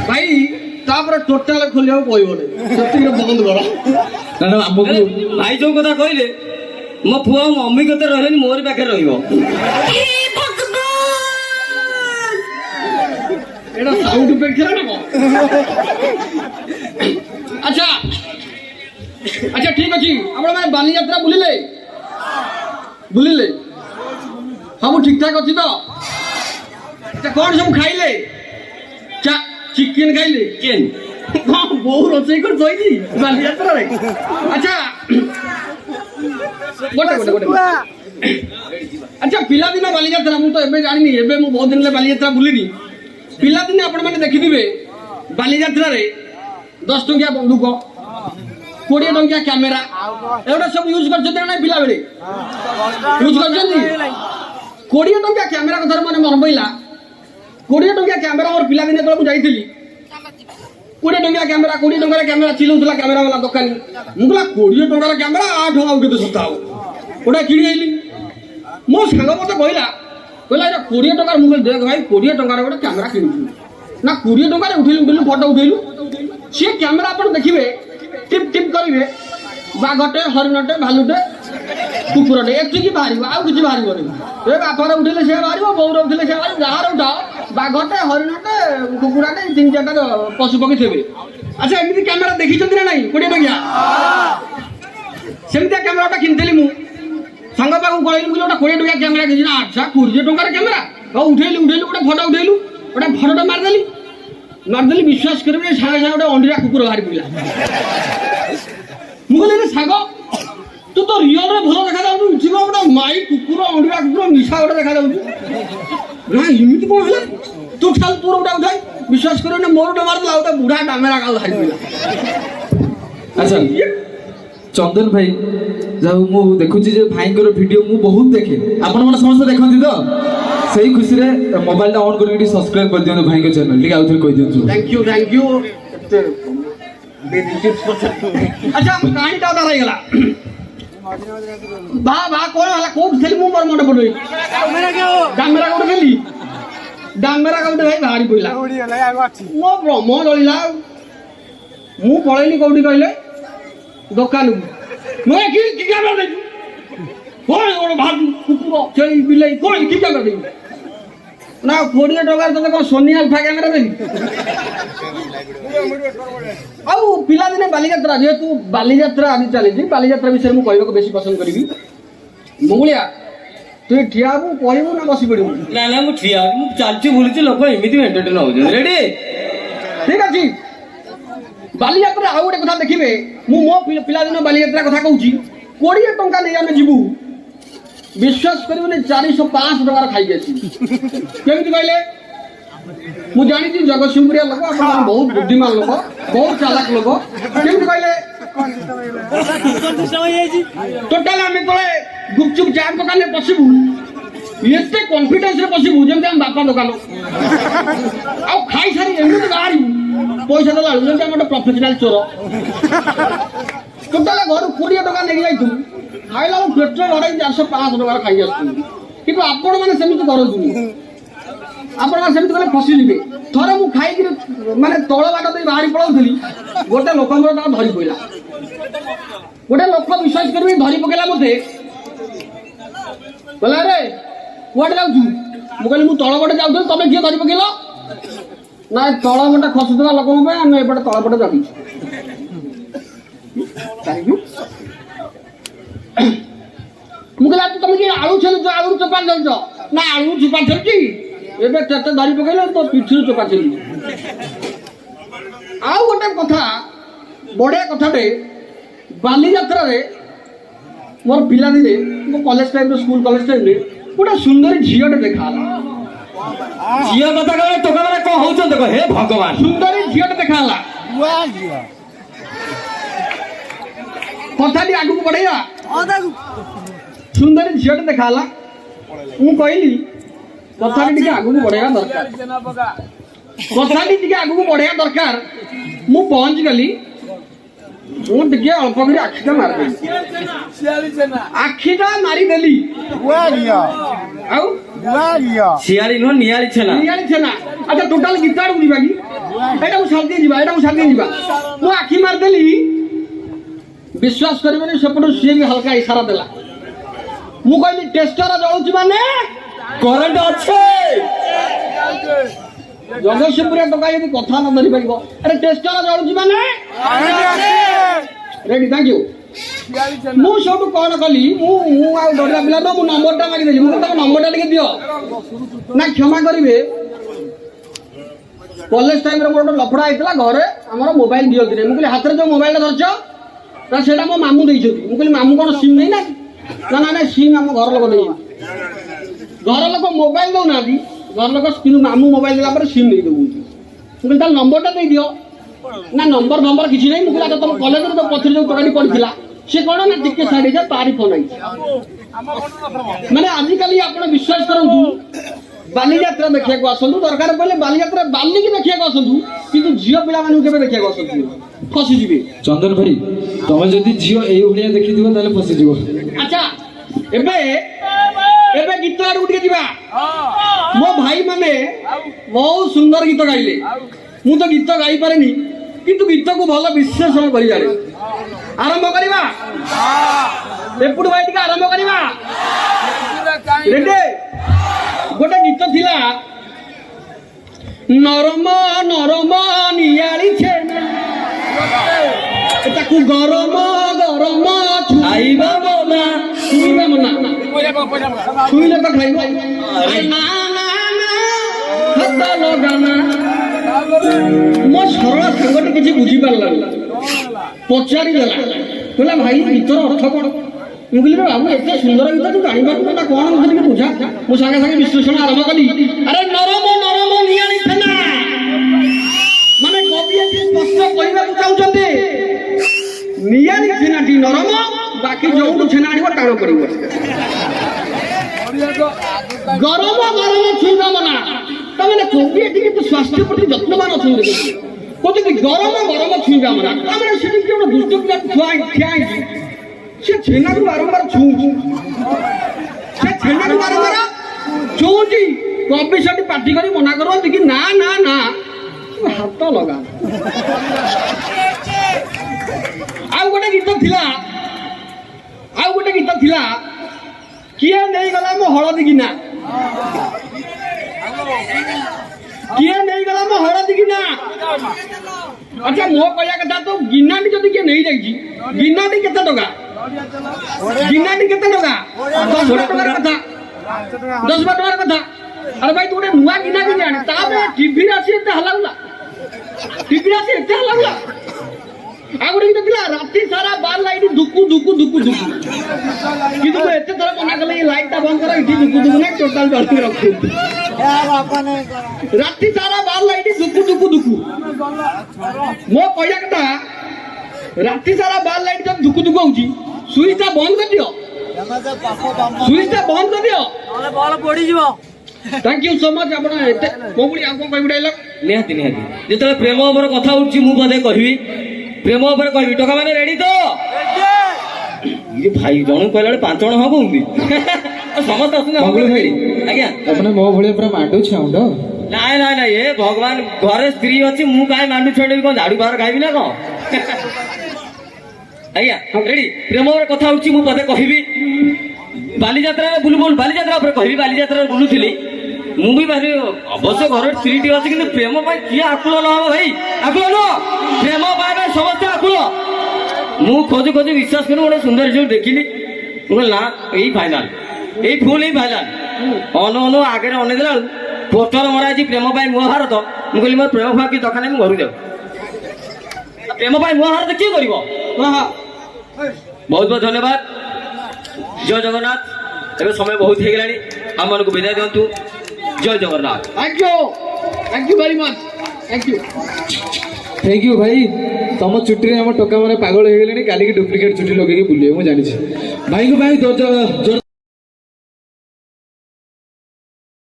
भाई तापर टोटाल खोलिया कहबोनी सेति बंद करा ना हमको भाई जो कथा कहले मो पुआ मम्मी कते रहलेनी मोर पाखे रहिबो एटा साउंड इफेक्ट खेला ना अच्छा अच्छा ठीक अछि आपण माने बाली यात्रा बुलिले बुलिले सब ठीक ठाक अछि तो अच्छा कोन सब खाइले चा चिकन खाइले केन हां बहु रोसई कर जोइली बाली यात्रा रे अच्छा गोटे अच्छा पिला दिन बाली यात्रा मु तो एबे जानि नी एबे मु बहुत दिन ले बाली यात्रा बुलिनी पिला दिन आपण माने देखिदिबे बाली यात्रा रे 10 टंकिया बंदूक 20 टंकिया कैमेरा एटा सब यूज करछते ना पिला बेले यूज करछती 20 टंकिया कैमेरा कथार माने मन पइला 20 टंकिया कैमेरा और पिला दिन तो जाइथिली 20 टंकिया कैमेरा चिलौतला कैमेरा वाला दुकान मुगला 20 टंकार कैमेरा 8 टंका उठे सताओ ओटा किणी आइली मो संग मते कहला एटा 20 टंकार मुगल देख भाई 20 टंकार गोटे कैमेरा किणी ना 20 टंकार उठेलु फोटो उठेलु से कैमेरा अपन देखिबे टिप टिप करिवे बाघटे हरिणटे भालुटे कुकुरटे एतिकी बाहरिबो आ किछि बाहरिबो नै ए बापर उठिले से बाहरिबो बौर उठिले से बाहरिबो जहार उठाओ बाघटे हरिणटे कुकुराटे तीन चारटा पशु पक्षी थेबे अच्छा एमिति कैमेरा देखि छथि ना नाही 20 टंकिया सेमिति कैमेराटा किनतेली मु संग पाखु गळैलु मुले ओटा 20 टंकिया कैमेरा किछि ना अच्छा 20 टंकार कैमेरा उठेलु गोटे फोटो उठेलु ओटा फोटोटा मारदेली विश्वास करबे सागे सागे ओटा अंडीरा कुकुर बाहरि पइला मुगले साग तू तो रियल रे भलो देखा जाउ उठिबो ओटा माई कुकुर अंडीरा कुकुर मिसा ओटा देखा जाउ ना इमिति कोन होला तू खाल तोर ओटा उठाई विश्वास करो ना मोर ओटा मारला ओटा बुढ़ा डामेरा का बाहरि पइला अच्छा चंदन भाई जाऊ मु देखुची जे भाईଙ୍କର वीडियो मु बहुत देखे आपण मन समस्त देखंती तो सही खुशी रे मोबाइल टा ऑन करके सब्सक्राइब कर दियो भाई के चैनल ठीक आउथर कह दियो थैंक यू अच्छा कहानी टा उतार गला बा कोन वाला कोब थेली मु मोर मोटे पडोई डामेरा कोड खेली डामेरा कोड भाई भारी पइला मो ब्रह्म जलिला मु पळैली कोडी कहले दुकान मैं की कैमरा दे कोन ओड भाग कुकुर चली बिलाई कोन की कैमरा दे ना 20 टकार तने को सोनी अल्फा कैमरा दे आउ पिला दिने बालीयात्रा जेतु बालीयात्रा आदि चली जी बालीयात्रा विषय मु कहबो बेसी पसंद करबी मंगुलिया तू ठियाबू कहबो ना बसी पड़िबू ना ना मु ठिया मु चालची बुलची लोक एमिति एंटरटेन हो रेडी ठीक अछि बालीयात्रा आउ गोटे कथा देखिबे मु मो पिला दिन बालीयात्रा कथा कहूची 20 टंका नै आमे जिबू विश्वास करिबने 405 टका खाइ गेसी केमिति कहले मु जानि छी जगतसिंहपुरिया लोक आपण बहुत बुद्धिमान लोक बहुत चालाक लोक केमिति कहले टोटल आमे तळे गुपचुप चाट दुकान में पसिबू एते कॉन्फिडेंस रे पसिबू जेमते हम बापा दुकान आ खाइ सारी एमिति बाहरी पैसा दला जेमते हम प्रोफेशनल चोर टोटल घर 20 टका नै जाइतु खाइला पेट्रोल अड़ाई 405 टका खाइ आसु किंतु आपण माने सेमिति करजुनी आपण माने सेमिति कले फसी लिबे थरे मु खाइ कि माने तळ बाट दे बाहरी पळौथली गोटे लोकंगर ता धरि पइला गोटे लोक विश्वास करबी धरि पकेला मते बोला रे कोड जाउछु मु कहली मु तळ बाट जाउथि तमे किए धरि पकेला ना तळ बाट खसुतला लोक पे हम एपटे तळ बाट जाबी मुगला तुम कि आलू छल आलू चोपा दउछ ना आलू चोपा छलची एबे तते धरि पकेला तो पिछु चोपा छली आउ गोटे कथा बड़े कथाटे बाली यात्रा रे मोर पिला दिने मो college time school college time रे गोटे सुंदर झियोटे देखाला झियो कथा कहले तो कहले को होछ देखो हे भगवान सुंदर झियोटे देखाला वाह झियो कथाटी आगु बढ़ेगा सुंदर झियोटे देखाला मु कहली कथाटी टिके आगु बढ़ेगा दरकार कथाटी टिके आगु बढ़ेगा दरकार मु पहुंच गली मु टिके अल्प करी आखिटा मार देली आखिटा मारी देली आउ सियाली नो नियाली छना अच्छा टोटल गीतार बुझिबा की ए ଛାଡ଼ି ଯିବା ଏଇଟାକୁ ଛାଡ଼ି ଯିବା ମୁଁ ଆଖି ମାରିଦେଲି ବିଶ୍ୱାସ କରିବେନି ସେପଟୁ ସିଏ ବି ହାଲକା ଇସାରା ଦେଲା ମୁଁ କହିଲି ଟେଷ୍ଟର ଜଳୁଛି ମାନେ କରେଣ୍ଟ ଅଛି ଜଗତସିଂହପୁରିଆ ଟଙ୍କା ଯଦି କଥା ନ ଧରିପାରିବ ଆରେ ଟେଷ୍ଟର ଜଳୁଛି ମାନେ ରେଡି ଥ୍ୟାଙ୍କ ୟୁ ମୁଁ ସବୁଠୁ କଣ କଲି ମୁଁ ଆଉ ଡରିଲା ପିଲା ତ ମୁଁ ନମ୍ବରଟା ମାଗିଦେଲି ମୁଁ ତାଙ୍କ ନମ୍ବରଟା ଟିକେ ଦିଅ ନା କ୍ଷମା କରିବେ କଲେଜ ଟାଇମରେ ମୋର ଗୋଟେ ଲଫଡ଼ା ହେଇଥିଲା ଘରେ ଆମର ମୋବାଇଲ ଦିଅନ୍ତି ନାହିଁ ମୁଁ କହିଲି ହାତରେ ଯୋଉ ମୋବାଇଲଟା ଧରିଛ ନା ସେଇଟା ମୋ ମାମୁଁ ଦେଇଛନ୍ତି ମୁଁ କହିଲି ମାମୁଁ କ'ଣ ସିମ୍ ନେଇନାହାନ୍ତି ନା ନା ସିମ୍ ଆମ ଘର ଲୋକ ଦେଇଛନ୍ତି ଘର ଲୋକ ମୋବାଇଲ ଦଉନାହାନ୍ତି ଘର ଲୋକ କିନ୍ତୁ ମାମୁଁ ମୋବାଇଲ ଦେଲା ପରେ ସିମ୍ ଦେଇ ଦେଉଛନ୍ତି ମୁଁ କହିଲି ତାହେଲେ ନମ୍ବରଟା ଦେଇଦିଅ ନା ନମ୍ବର କିଛି ନାହିଁ ମୁଁ କହିଲି ତମ କଲେଜରେ ତ ପଛରେ ଯୋଉ ଟଙ୍କାଟି ପଡ଼ିଥିଲା ସେ କ'ଣ ନା ଟିକେ ସାଇଡ୍ ହେଇଯାଏ ତାରି ଫୋନ୍ ଆଇଛି ମାନେ ଆଜିକାଲି ଆପଣ ବିଶ୍ୱାସ କରନ୍ତୁ ବାଲିଯାତ୍ରା ଦେଖିବାକୁ ଆସନ୍ତୁ ଦରକାର ପଡ଼ିଲେ ବାଲିଯାତ୍ରା ବାଲିକି ଦେଖିବାକୁ ଆସନ୍ତୁ କିନ୍ତୁ ଝିଅ ପିଲାମାନଙ୍କୁ କେବେ ଦେଖିବାକୁ ଆସନ୍ତୁ ଫସିଯିବେ ଚନ୍ଦନ ଭାଇ ତମେ ଯଦି ଝିଅ ଏଇ ଭଳିଆ ଦେଖିଥିବ ତାହେଲେ ଫସିଯିବ ଆଚ୍ଛା ଏବେ ଏବେ ଗୀତ ଆଡକୁ ଟିକେ ଯିବା ମୋ ଭାଇ ମାନେ ବହୁତ ସୁନ୍ଦର ଗୀତ ଗାଇଲେ ମୁଁ ତ ଗୀତ ଗାଇପାରେନି କିନ୍ତୁ ଗୀତକୁ ଭଲ ବିଶ୍ଳେଷଣ କରି ଜାଣେ ଆରମ୍ଭ କରିବା ଏପଟୁ ଭାଇ ଟିକେ ଆରମ୍ଭ କରିବା ରେଡି ଗୋଟେ ଗୀତ ଥିଲା ନରମ ନରମ ନିଆଳି ଛେନା ତାକୁ ଗରମ ଗରମ ଖାଇବା ମନା ଛୁଇଁବା ମନା ଛୁଇଁଲେ ତ ଖାଇବ ହାତ ଲଗାନା ମୋ ସରଳ ସାଙ୍ଗଟି କିଛି ବୁଝିପାରିଲାନି ପଚାରିଦେଲା କହିଲା ଭାଇ ଗୀତର ଅର୍ଥ କ'ଣ ମୁଁ କହିଲି ବାବୁ ଏତେ ସୁନ୍ଦର ଗୀତ ତୁ ଜାଣିପାରୁଛୁ ନା କ'ଣ ମୋତେ ଟିକେ ବୁଝା ମୁଁ ସାଙ୍ଗେ ସାଙ୍ଗେ ବିଶ୍ଳେଷଣ ଆରମ୍ଭ କଲି ଆରେ ନରମ ନରମ ନିଆଳି ଛେନା ମାନେ କବି ଏଠି ସ୍ପଷ୍ଟ କହିବାକୁ ଚାହୁଁଛନ୍ତି ନିଆଳି ଛେନାଟି ନରମ ବାକି ଯୋଉଠୁ ଛେନା ଆଣିବ ଟାଣ ପଡ଼ିବ ଗରମ ଗରମ ଛୁଇଁବା ମନା ତାମାନେ କବି ଏଠି କିନ୍ତୁ ସ୍ୱାସ୍ଥ୍ୟ ପ୍ରତି ଯତ୍ନବାନ ଅଛନ୍ତି କହୁଛନ୍ତି ଗରମ ଗରମ ଛୁଇଁବା ମନା ତାମାନେ ସେଠି କିଏ ଗୋଟେ ଦୁଷ୍ଟ ପିଲା ଠିଆ ହେଇଛି ସେ ଛେନାକୁ ବାରମ୍ବାର ଛୁଉଁଛି ସେ ଛେନାକୁ ବାରମ୍ବାର ଛୁଉଁଛି କବି ସେଠି ପାଟି କରି ମନା କରନ୍ତି କି ନା ନା ନା ହାତ ଲଗା ଆଉ ଗୋଟେ ଗୀତ ଥିଲା କିଏ ନେଇଗଲା ମୋ ହଳଦୀ ଗିନା କିଏ ନେଇଗଲା ମୋ ହଳଦୀ ଗିନା ଆଚ୍ଛା ମୋ କହିବା କଥା ତ ଗିନାଟି ଯଦି କିଏ ନେଇଯାଇଛି ଗିନାଟି କେତେ ଟଙ୍କା ଗିନାଟି କେତେ ଟଙ୍କା 10 ଟଙ୍କାର କଥା 10 ଟଙ୍କାର କଥା ଆରେ ଭାଇ ତୁ ଗୋଟେ ନୂଆ ଗିନା କିଣି ଆଣେ ତାପରେ ଟିଭିରେ ଆସି ଏତେ ହଲାଗୁଲା ଟିଭିରେ ଆସି ଏତେ ହଲାଗୁଲା ଆଉ ଗୋଟେ ଗୀତ ଥିଲା ରାତି ସାରା ବାର ଲାଇଟ୍ ଦୁକୁ ଦୁକୁ ଦୁକୁ ଦୁକୁ କିନ୍ତୁ ମୁଁ ଏତେ ଥର ମନା କଲି ଏଇ ଲାଇଟଟା ବନ୍ଦ କର ଏଠି ଦୁକୁ ଦୁକୁ ନାହିଁ ଟୋଟାଲ ଜଳିକି ରଖୁ ରାତି ସାରା ବାର ଲାଇଟ୍ ଦୁକୁ ଦୁକୁ ଦୁକୁ ମୋ କହିବା କଥା ରାତି ସାରା ବାର ଲାଇଟ୍ ଯଦି ଦୁକୁ ଦୁକୁ ହଉଛି ସୁଇଚଟା ବନ୍ଦ କରିଦିଅ ସୁଇଚଟା ବନ୍ଦ କରିଦିଅ ବଲ ପଡ଼ିଯିବ ଥ୍ୟାଙ୍କ ୟୁ ସୋ ମଚ୍ ଆପଣ ଏତେ କୋଉଠି ଆଉ କ'ଣ କହିବି ଡାଇଲଗ ନିହାତି ନିହାତି ଯେତେବେଳେ ପ୍ରେମ ଉପରେ କଥା ଉଠୁଛି ମୁଁ ବୋଧେ କହିବି ପ୍ରେମ ଉପରେ କହିବି ଟଙ୍କା ମାନେ ରେଡି ତ ଭାଇ ଜଣକୁ କହିଲା ବେଳେ 5 ଜଣ ହବ ସମସ୍ତେ ଅଛନ୍ତି ଭାଇ ଆଜ୍ଞା ଆପଣ ମୋ ଭଳିଆ ପୁରା ମାଣ୍ଡୁ ଛାଉଣ୍ଡ ନାଇଁ ନାଇଁ ନାଇଁ ଏ ଭଗବାନ ଘରେ ସ୍ତ୍ରୀ ଅଛି ମୁଁ କାହିଁ ମାଣ୍ଡୁ ଛୁଆଣ୍ଡି କ'ଣ ଝାଡୁ ବାହାର ଖାଇବି ନା କ'ଣ ଆଜ୍ଞା ରେଡି ପ୍ରେମ ଉପରେ କଥା ଉଠୁଛି ମୁଁ ବୋଧେ କହିବି ବାଲିଯାତ୍ରାରେ ବାଲିଯାତ୍ରା ଉପରେ କହିବି ବାଲିଯାତ୍ରାରେ ବୁଲୁଥିଲି ମୁଁ ବି ଭାରି ଅବଶ୍ୟ ଘରେ ସ୍ତ୍ରୀଟି ଅଛି କିନ୍ତୁ ପ୍ରେମ ପାଇଁ କିଏ ଆକୁଳ ନ ହବ ଭାଇ ଆକୁଳ ନୁହ ପ୍ରେମ ପାଇଁ ସମସ୍ତେ ଆକୁଳ ମୁଁ ଖୋଜୁ ଖୋଜୁ ବିଶ୍ୱାସ କରୁ ଗୋଟେ ସୁନ୍ଦର ଝିଅ ଦେଖିଲି ମୁଁ କହିଲି ନା ଏଇ ଫାଇନାଲ ଏଇ ଫୁଲ ଏଇ ଫାଇନାଲ ଅନୁ ଆଗରେ ଅନେଇ ଦେଲା ବେଳକୁ ପୋଷ୍ଟର ମରା ହେଇଛି ପ୍ରେମ ପାଇଁ ମହାଭାରତ ମୁଁ କହିଲି ମୋର ପ୍ରେମ ଭାବ କିଛି ଦରକାର ନାହିଁ ମୁଁ ଘରକୁ ଯାଉ ପ୍ରେମ ପାଇଁ ମହାଭାରତ କିଏ କରିବ ବହୁତ ବହୁତ ଧନ୍ୟବାଦ ଜୟ ଜଗନ୍ନାଥ ଏବେ ସମୟ ବହୁତ ହେଇଗଲାଣି ଆମମାନଙ୍କୁ ବିଦାୟ ଦିଅନ୍ତୁ ଜୟ Jagannath thank you very much thank you ଭାଇ ତମ ଚୁଟିରେ ଆମ ଟୋକା ମାନେ ପାଗଳ ହେଇଗଲେଣି କାଲିକି ଡୁପ୍ଲିକେଟ ଚୁଟି ଲଗେଇକି ବୁଲିବେ ମୁଁ ଜାଣିଛି ଭାଇଙ୍କୁ ଭାଇ